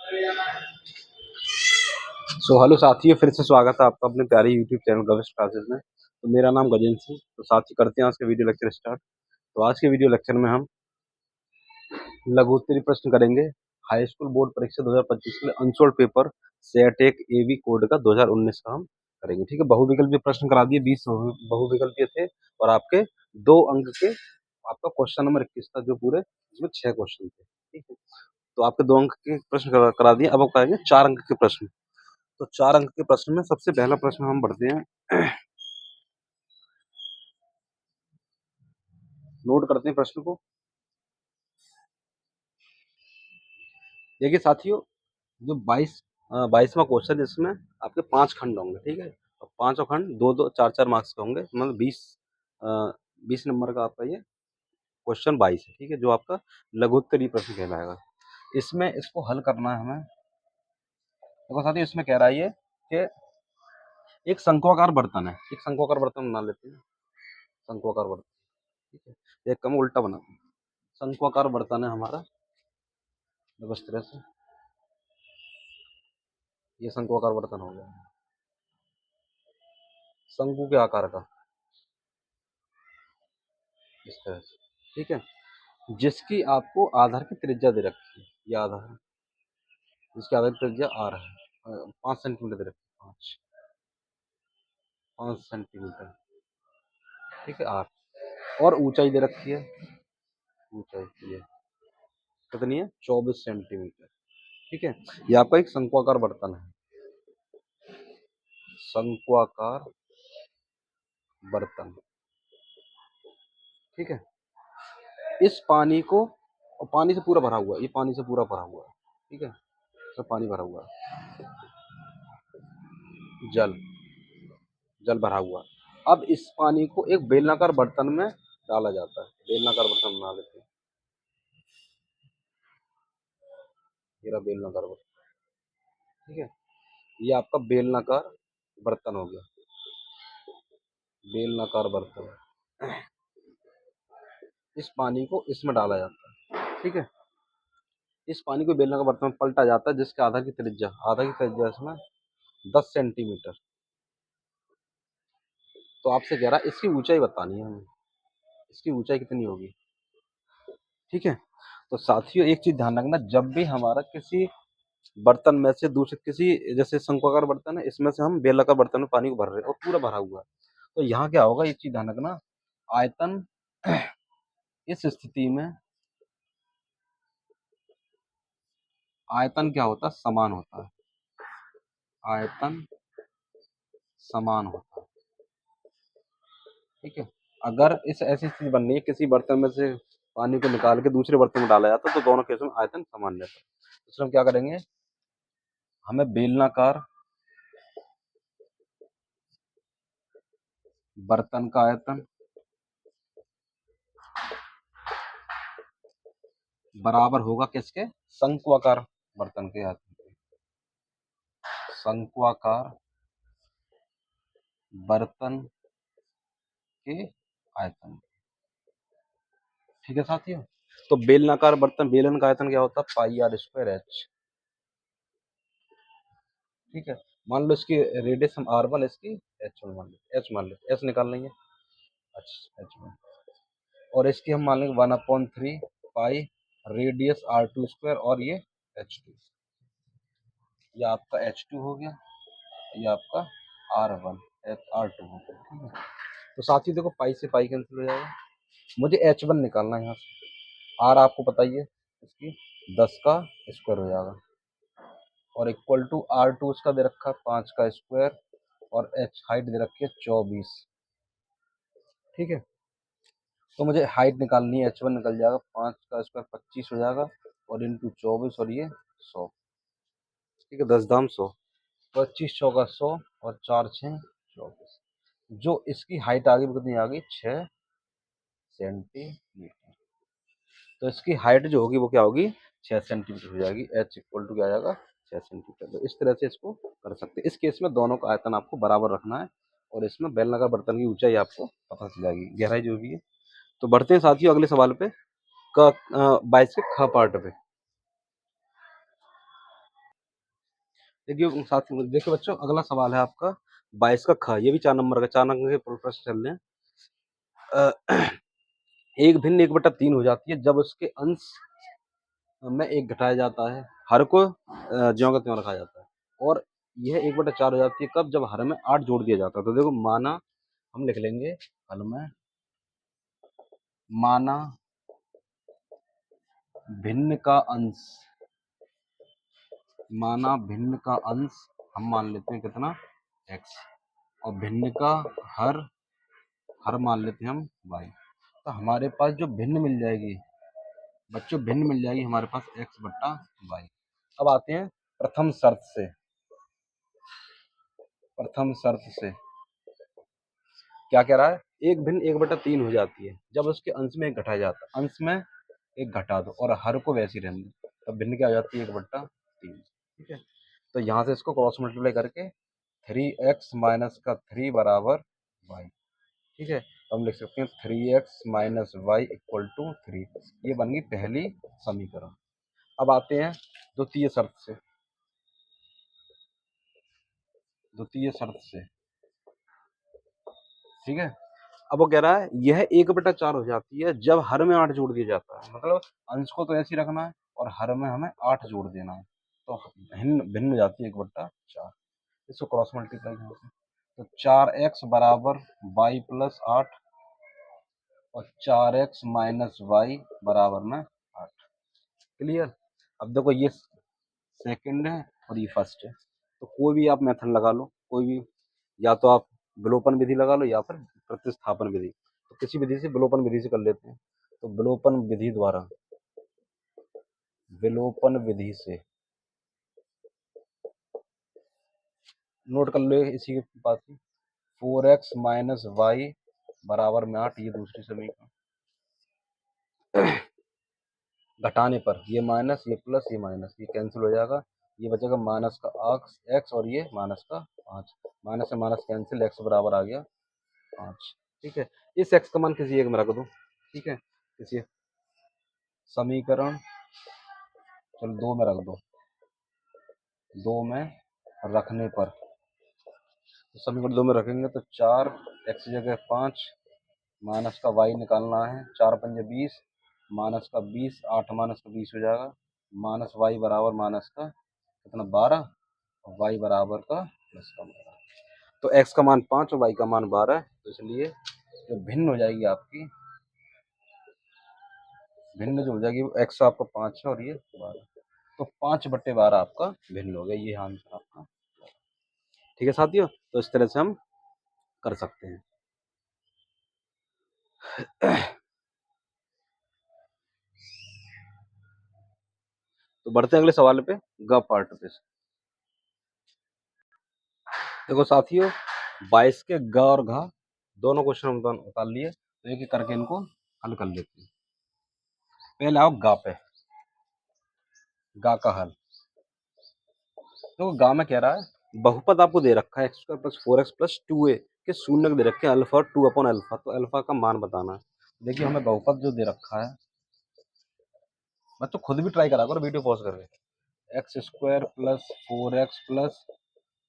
Hello साथियों, फिर से स्वागत है आपका अपने प्यारे यूट्यूब चैनल गवेश क्लासेस में। तो मेरा नाम गजेंद्र सिंह। तो साथी करते हैं आज के वीडियो लेक्चर स्टार्ट। तो आज के वीडियो लेक्चर में हम लघुत्तरी प्रश्न करेंगे। हाई स्कूल बोर्ड परीक्षा 2025 के लिए अनसोल्ड पेपर सेट एक एवी कोड का 2019 का हम करेंगे। ठीक है, बहुविकल्पीय प्रश्न करा दिए, 20 बहुविकल्पीय थे और आपके 2 अंक के आपका क्वेश्चन नंबर 21 था, जो पूरे इसमें 6 क्वेश्चन थे। ठीक है, तो आपके 2 अंक के प्रश्न करा दिए। अब हम करेंगे 4 अंक के प्रश्न। तो 4 अंक के प्रश्न में सबसे पहला प्रश्न हम बढ़ते हैं। नोट करते हैं प्रश्न को। देखिए साथियों, जो 22वां क्वेश्चन, इसमें आपके 5 खंड होंगे। ठीक है, और 5 खंड 2-2, 4-4 मार्क्स के होंगे, मतलब 20 नंबर का आपका ये क्वेश्चन 22 है। ठीक है, जो आपका लघुत्तरी प्रश्न कहलाएगा। इसमें इसको हल करना है हमें। देखो साथियों, इसमें कह रहा है ये कि एक शंक्वाकार बर्तन है। एक शंक्वाकार बर्तन बना लेते हैं। शंक्वाकार बर्तन, ठीक है, एक कम उल्टा बनाते हैं। शंक्वाकार बर्तन है हमारा, देखो इस तरह से ये शंक्वाकार बर्तन हो गया, शंकु के आकार का, इस तरह से। ठीक है, जिसकी आपको आधार की त्रिज्या दे रखी है, ये आधार है, जिसकी आधार की त्रिज्या आर है, 5 सेंटीमीटर दे रखी है, 5 सेंटीमीटर। ठीक है, आर। और ऊंचाई दे रखी है, ऊंचाई ये कितनी है, 24 सेंटीमीटर। ठीक है, ये आपका एक शंक्वाकार बर्तन है, शंक्वाकार बर्तन। ठीक है, इस पानी को, और पानी से पूरा भरा हुआ है, ये पानी से पूरा भरा हुआ है। ठीक है, इसमें पानी भरा हुआ है, जल जल भरा हुआ है। अब इस पानी को एक बेलनाकार बर्तन में डाला जाता है। बेलनाकार बर्तन बना लेते हैं, मेरा बेलनाकार बर्तन। ठीक है, ये आपका बेलनाकार बर्तन हो गया, बेलनाकार बर्तन। इस पानी को इसमें डाला जाता है। ठीक है, इस पानी को बेलनाकार बर्तन में पलटा जाता है, जिसके आधा की त्रिज्या इसमें 10 सेंटीमीटर। तो आपसे कह रहा है इसकी ऊंचाई बतानी है हमें, इसकी ऊंचाई कितनी होगी। ठीक है, तो साथियों एक चीज ध्यान रखना, जब भी हमारा किसी बर्तन में से दूसरे किसी, जैसे शंक्वाकार बर्तन है, इसमें से हम बेलनाकार बर्तन में पानी को भर रहे हैं और पूरा भरा हुआ है, तो यहाँ क्या होगा, एक चीज ध्यान रखना, आयतन इस स्थिति में आयतन क्या होता है, समान होता है। आयतन समान होता है। ठीक है, अगर इस ऐसी स्थिति बननी है, किसी बर्तन में से पानी को निकाल के दूसरे बर्तन में डाला जाता है, तो दोनों केसों में आयतन समान रहता है। इसलिए हम क्या करेंगे, हमें बेलनाकार बर्तन का आयतन बराबर होगा किसके, शंक्वाकार बर्तन के आयतन के। शंक्वाकार बर्तन के आयतन। ठीक है साथियों, तो बेलनाकार बर्तन, बेलन का आयतन क्या होता है, पाई आर स्क्वायर एच। ठीक है, मान लो इसकी रेडियस हम R1, इसकी H1 मान लेते, एच मान लेते, एच निकाल लेंगे, अच्छा H1, और इसकी हम मान लेंगे 1/3 पाई रेडियस R2 स्क्वायर, और ये H2। ये आपका H2 हो गया, ये आपका R1 R2 हो गया। ठीक है, तो साथियों देखो, पाई से पाई कैंसिल हो जाएगा, मुझे H1 निकालना है यहाँ से। R आपको पता ही है, इसकी 10 का स्क्वायर हो जाएगा, और इक्वल टू R2 इसका दे रखा है 5 का स्क्वायर, और H हाइट दे रखी है 24। ठीक है, तो मुझे हाइट निकालनी है, H1 निकल जाएगा, 5 का स्क्वायर 25 हो जाएगा, और इंटू 24, और ये 100। ठीक है, 10 दाम 100, 25 चौका 100, और 4 6 24। जो इसकी हाइट आ गई, वो कितनी आ गई, 6 सेंटीमीटर। तो इसकी हाइट जो होगी वो क्या होगी, 6 सेंटीमीटर हो जाएगी। H इक्वल टू क्या आ जाएगा, 6 सेंटीमीटर। तो इस तरह से इसको कर सकते हैं। इस केस में दोनों का आयतन आपको बराबर रखना है, और इसमें बेलनाकार बर्तन की ऊंचाई आपको पता चल जाएगी, गहराई जो भी है। तो बढ़ते हैं साथियों अगले सवाल पे, 22 के ख पार्ट पे। देखिए साथ देखिए बच्चों, अगला सवाल है आपका 22 का ख, ये भी 4 नंबर का, 4 अंक के प्रश्न चल रहे हैं। एक भिन्न 1/3 हो जाती है जब उसके अंश में 1 घटाया जाता है, हर को ज्यों का त्यों रखा जाता है। और यह 1/4 हो जाती है कब? जब हर में 8 जोड़ दिया जाता है। तो देखो माना, हम लिख लेंगे हल में, माना भिन्न का अंश, माना भिन्न का अंश हम मान लेते हैं कितना? x, और भिन्न का हर, हर मान लेते हैं हम y। तो हमारे पास जो भिन्न मिल जाएगी बच्चों, भिन्न मिल जाएगी हमारे पास x/y। अब आते हैं प्रथम शर्त से। प्रथम शर्त से क्या कह रहा है? एक भिन्न 1/3 हो जाती है जब उसके अंश में 1 घटाया जाता है। अंश में 1 घटा दो और हर को वैसी रहने दो, तब भिन्न क्या हो जाती है? 1/3। ठीक है, तो यहाँ से इसको क्रॉस मल्टीप्लाई करके 3x माइनस का 3 बराबर y। ठीक है, तो हम लिख सकते हैं 3x minus Y equal to 3। ये बन गई पहली समीकरण। अब आते हैं द्वितीय शर्त से। द्वितीय शर्त से, ठीक है, अब वो कह रहा है यह 1/4 हो जाती है जब हर में 8 जोड़ दिया जाता है। मतलब अंश को तो ऐसे ही रखना है और हर में हमें 8 जोड़ देना है, तो भिन्न भिन्न हो जाती है 1/4। इसको क्रॉस मल्टीप्लाई यहाँ से, तो 4x बराबर y प्लस 8 और 4x माइनस वाई बराबर में 8। क्लियर? अब देखो ये सेकंड है और ये फर्स्ट है, तो कोई भी आप मेथड लगा लो, कोई भी, या तो आप विलोपन विधि लगा लो या फिर प्रतिस्थापन विधि। तो किसी विधि से, विलोपन विधि से कर लेते हैं। तो विलोपन विधि द्वारा, विलोपन विधि से नोट कर लो इसी के पास ही, 4x माइनस वाई बराबर में 8, ये दूसरी समीकरण। घटाने पर ये माइनस, ये प्लस, ये माइनस, ये कैंसिल हो जाएगा, ये बचेगा माइनस का x और ये माइनस का 5। माइनस से माइनस कैंसिल, x बराबर आ गया 5। ठीक है, इस x का मान किसी एक में रख दो। ठीक है, किसी समीकरण, चलो 2 में रख दो। 2 में रखने पर, तो समीकरण 2 में रखेंगे तो 4x की जगह 5, माइनस का y निकालना है, 4 पंजे 20, माइनस का 20, 8 माइनस का 20 हो जाएगा, माइनस वाई बराबर माइनस का कितना 12, और y बराबर का प्लस का 12। तो x का मान 5 और y का मान 12 है, तो इसलिए जो भिन्न हो जाएगी आपकी, भिन्न जो हो जाएगी वो x आपका 5 है और ये 12, तो 5/12 आपका भिन्न हो गया। ये आंसर आपका। ठीक है साथियों, तो इस तरह से हम कर सकते हैं। तो बढ़ते हैं अगले सवाल पे, ग पार्ट पे। देखो साथियों, 22 के ग और घ दोनों क्वेश्चन हम उतार लिए, तो एक एक करके इनको हल कर लेते हैं। पहले आओ गा पे, गा का हल। तो गा में कह रहा है बहुपद आपको दे रखा है x² plus 4x plus 2a के शून्य दे रखे हैं अल्फा और 2/अल्फा, तो अल्फा का मान बताना है। देखिए हमें बहुपद जो दे रखा है, मैं तो खुद भी ट्राई करा करो वीडियो पॉज करके, x² plus 4x plus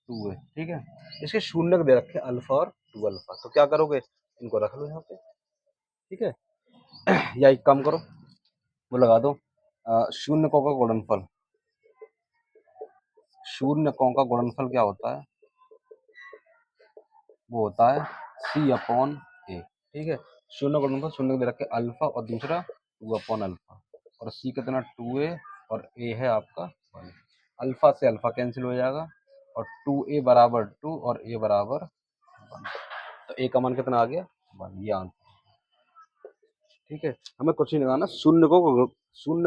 2a। ठीक है, इसके शून्य दे रखे हैं अल्फा और 2/अल्फा, तो क्या करोगे? इनको रख लो यहाँ पे। ठीक है, या एक काम करो, वो लगा दो, शून्य को का गुणनफल, शून्य को का गुणनफल क्या होता है? वो होता है c/a। ठीक है, शून्य गुणनफल, शून्य दे रखे अल्फा और दूसरा 2/अल्फा, और c कितना 2a और a है आपका 1। अल्फा से अल्फा कैंसिल हो जाएगा और 2a बराबर 2 और a बराबर 1, तो a का मान कितना आ गया 1, ये आंसर। ठीक है, हमें कुछ नहीं लगाना, शून्य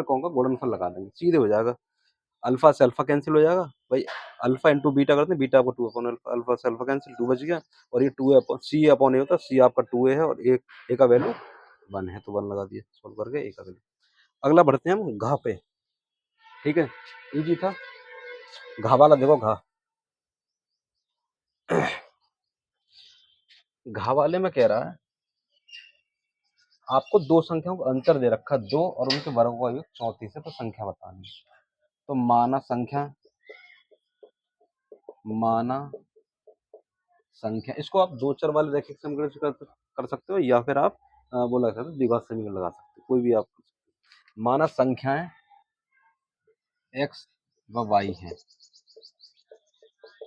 को का गुणनफल लगा देंगे, सीधे हो जाएगा। अल्फा से अल्फा कैंसिल हो जाएगा भाई, अल्फा इंटू बीटा करते हैं, बीटा को 2/अल्फा, अल्फा से अल्फा कैंसिल, 2 बच गया, और ये 2 सी अपॉन ए होता है, सी आपका 2a है और एक ए का वैल्यू 1 है, तो 1 लगा दिया, सॉल्व करके ए का वैल्यू। अगला बढ़ते हैं हम घा पे। ठीक है, इजी था। घा वाला देखो, घा घा वाले में कह रहा है आपको दो संख्याओं का अंतर दे रखा है 2 और उनके वर्गों का योग 34 है, तो संख्या बतानी है। तो माना संख्या माना संख्या, इसको आप दो चर वाले रैखिक समीकरण से कर सकते हो, या फिर आप वो लगा सकते हो, द्विघात समीकरण लगा सकते हो, कोई भी आप कर सकते हो। माना संख्याएं x व y हैं,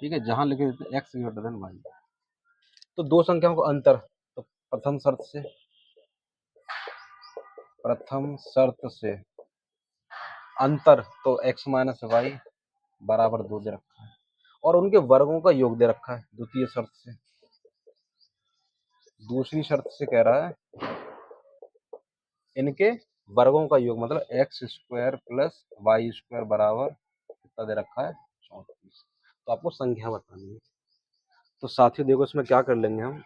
ठीक है, जहां लिखे देते हैं x ग्रेटर देन y, तो दो संख्याओं का अंतर, तो प्रथम शर्त से अंतर, तो x माइनस वाई बराबर 2 दे रखा है, और उनके वर्गों का योग दे रखा है द्वितीय शर्त से। दूसरी शर्त से कह रहा है इनके वर्गों का योग, मतलब x square plus y square बराबर कितना दे रखा है, 34। तो आपको संख्या बतानी है। तो साथियों देखो इसमें क्या कर लेंगे हम,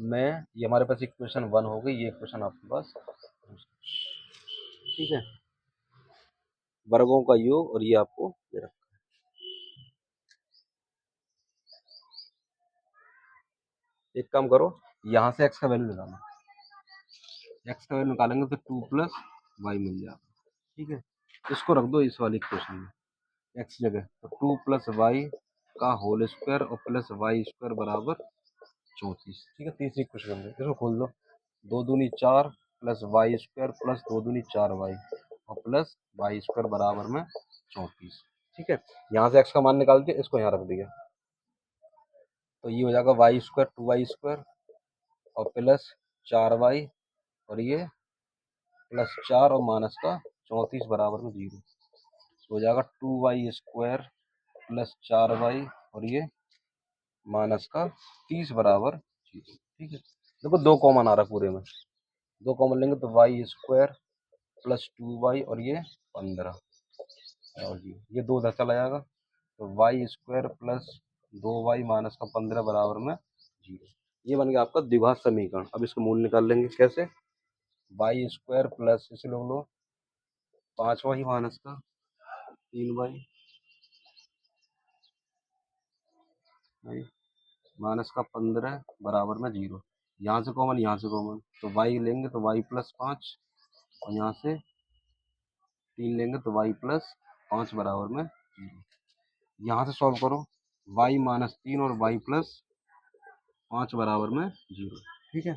मैं ये हमारे पास इक्वेशन 1 हो गई, ये इक्वेशन आपके पास, ठीक है, वर्गों का योग, और ये आपको दे रखा है। एक काम करो, यहाँ से x का वैल्यू निकालो, x का वैल्यू निकालेंगे तो 2 प्लस वाई मिल जाएगा, ठीक है। इसको रख दो इस वाली इक्वेशन में, x जगह, तो 2 प्लस वाई का होल स्क्वायर और प्लस वाई स्क्वायर बराबर 34, ठीक है। तीसरी इक्वेशन में इसको खोल दो, 2 दूनी 4 प्लस वाई स्क्वायर प्लस 2 दूनी 4 वाई और प्लस वाई स्क्वायर बराबर में 34, ठीक है। यहाँ से x का मान निकाल दिया, इसको यहाँ रख दिया, तो ये हो जाएगा वाई स्क्वायर 2y² और प्लस 4y, और ये प्लस 4 और माइनस का 34 बराबर में 0, तो हो जाएगा 2y² प्लस 4y और ये माइनस का 30 बराबर 0, ठीक है। देखो दो कॉमन आ रहा है पूरे में, दो कॉमन लेंगे तो y² प्लस 2y और ये 15 और ये दो उधर चला जाएगा, तो y² प्लस 2y माइनस का 15 बराबर में 0। ये बन गया आपका द्विघात समीकरण। अब इसका मूल निकाल लेंगे, कैसे, y² प्लस इसे लोग लो 5y माइनस का 3y माइनस का 15 बराबर में 0। यहाँ से कॉमन, यहाँ से कॉमन, तो y लेंगे तो y प्लस 5 और यहाँ से 3 लेंगे तो y प्लस 5 बराबर में 0। यहाँ से सॉल्व करो, y माइनस 3 और y प्लस 5 बराबर में 0, ठीक है।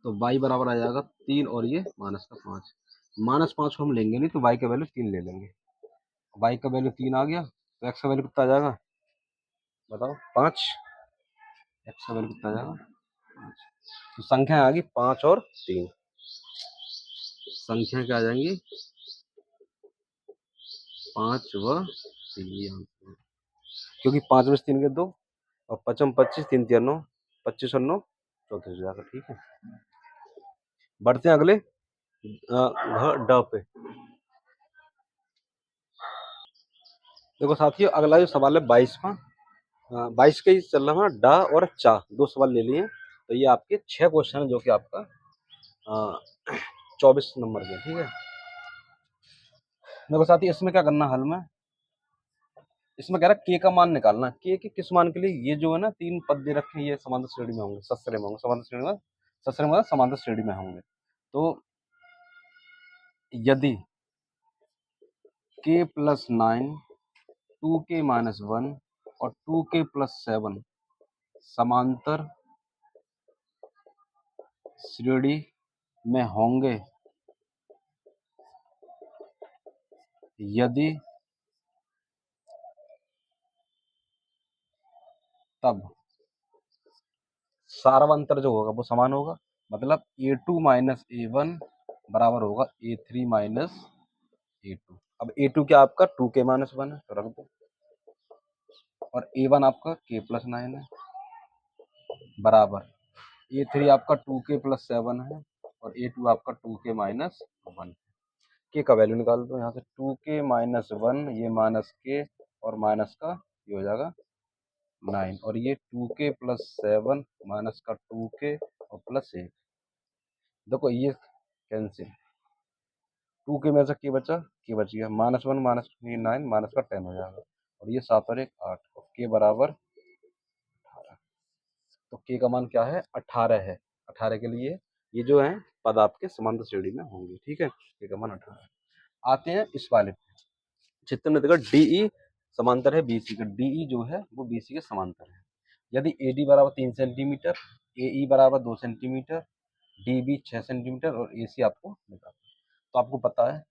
तो y बराबर आ जाएगा 3 और ये माइनस का 5, माइनस 5 को हम लेंगे नहीं, तो y का वैल्यू 3 ले लेंगे, y का वैल्यू 3 आ गया, तो x का वैल्यू कितना आ जाएगा, बताओ, 5, x का वैल्यू कितना आ जाएगा 5। तो संख्या आ गई 5 और 3, संख्या क्या आ जाएंगी 5 व 3, क्योंकि 5 में से 3 के 2 और 5 में 25, 3 3 9, 25 और 9 34 हो जाएगा, ठीक है। बढ़ते हैं अगले ड पे। देखो साथियों अगला जो सवाल है 22वां, 22 का ही चल रहा है, डा और चा दो सवाल ले लिए, तो ये आपके 6 क्वेश्चन है जो कि आपका 24 नंबर के, ठीक है। देखो साथियों इसमें क्या करना हल में, इसमें कह रहा है के का मान निकालना, के किस मान के लिए, ये जो है ना 3 पद दे रखे हैं, ये समांतर श्रेणी में होंगे, सस्रे में होंगे, समांतर श्रेणी में, सस्रे में समांतर श्रेणी में होंगे। तो यदि k प्लस 9 2k माइनस 1 और 2k प्लस 7 समांतर श्रेणी में होंगे, यदि तब सारांतर जो होगा वो समान होगा, मतलब a2 माइनस a1 बराबर होगा a3 माइनस a2। अब a2 क्या आपका 2k माइनस 1 है, तो रख दो, और a1 आपका k प्लस 9 है बराबर a3 आपका 2k प्लस 7 है और a2 आपका 2k माइनस 1। के का वैल्यू निकाल दो, यहाँ से 2k माइनस 1 ये माइनस k और माइनस का ये हो जाएगा 9, और ये 2k प्लस 7 माइनस का 2k और प्लस 1, देखो ये कैंसिल, 2k में से k बचा, k बच गया, माइनस 1 माइनस 9 माइनस का 10 हो जाएगा, और ये 7 और 1 8 और k बराबर 18। तो k का मान क्या है 18 है, 18 के लिए ये जो है पद आपके समांतर श्रेणी में होंगे, ठीक है। k का मान 18। आते हैं इस वाले चित्र में, देखो DE समांतर है बीसी के, डीई जो है वो बीसी के समांतर है। यदि एडी बराबर 3 सेंटीमीटर, एई बराबर 2 सेंटीमीटर, डीबी 6 सेंटीमीटर और एसी आपको निकालना है। तो आपको पता है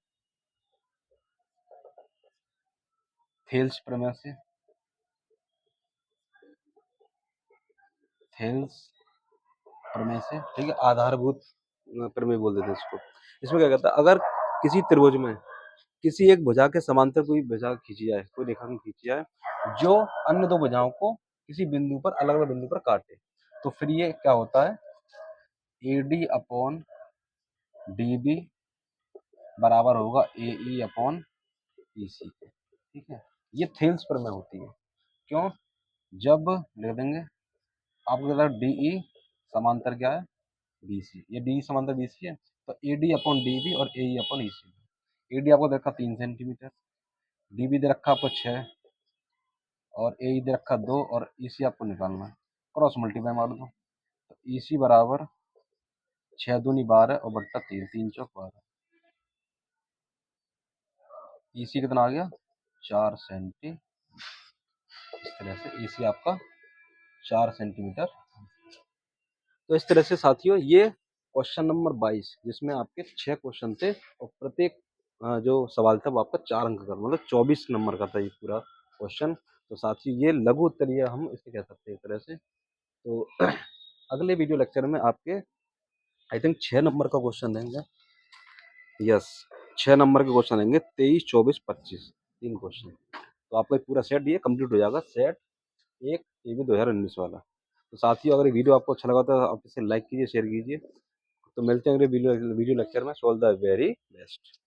थेल्स प्रमेय से, थेल्स प्रमेय से, ठीक है, आधारभूत प्रमेय बोल देते हैं इसको। इसमें क्या कहता है, अगर किसी त्रिभुज में किसी एक भुजा के समांतर कोई भुजा खींची जाए, कोई रेखाखंड खींची जाए जो अन्य दो भुजाओं को किसी बिंदु पर, अलग अलग बिंदु पर काटे, तो फिर ये क्या होता है, एडी अपॉन डीबी बराबर होगा एई अपॉन ईसी के, ठीक है। ये थेल्स प्रमेय होती है। क्यों? जब लिख देंगे आपको कहता है डीई समांतर क्या है, बीसी, ये डी समांतर बीसी है, तो एडी अपॉन डीबी और एई अपॉन ईसी। एडी आपको दे रखा 3 सेंटीमीटर, डीबी दे रखा आपको 6 और ए दे रखा 2 और ईसी आपको निकालना है, क्रॉस मल्टीप्लाई मार दो, तो ईसी बराबर 6 दूनी 12 और बट्टा 3, 3 चौक 12। ईसी कितना आ गया, 4 सेंटी। इस तरह से ईसी आपका 4 सेंटीमीटर। तो इस तरह से साथियों ये क्वेश्चन नंबर 22, जिसमें आपके 6 क्वेश्चन थे और प्रत्येक जो सवाल था वो आपका 4 अंक का, मतलब 24 नंबर का था ये पूरा क्वेश्चन। तो साथियों ये लघु उत्तरीय हम इसे कह सकते हैं एक तरह से। तो अगले वीडियो लेक्चर में आपके आई थिंक 6 नंबर का क्वेश्चन देंगे। यस, 6 नंबर के क्वेश्चन देंगे, 23, 24, 25, 3 क्वेश्चन। तो आपका पूरा सेट ये कंप्लीट हो जाएगा, सेट एक ये भी 2019 वाला। तो साथियों अगर वीडियो आपको अच्छा लगा तो आप इसे लाइक कीजिए, शेयर कीजिए। तो मिलते हैं अगले वीडियो लेक्चर में। All the very best.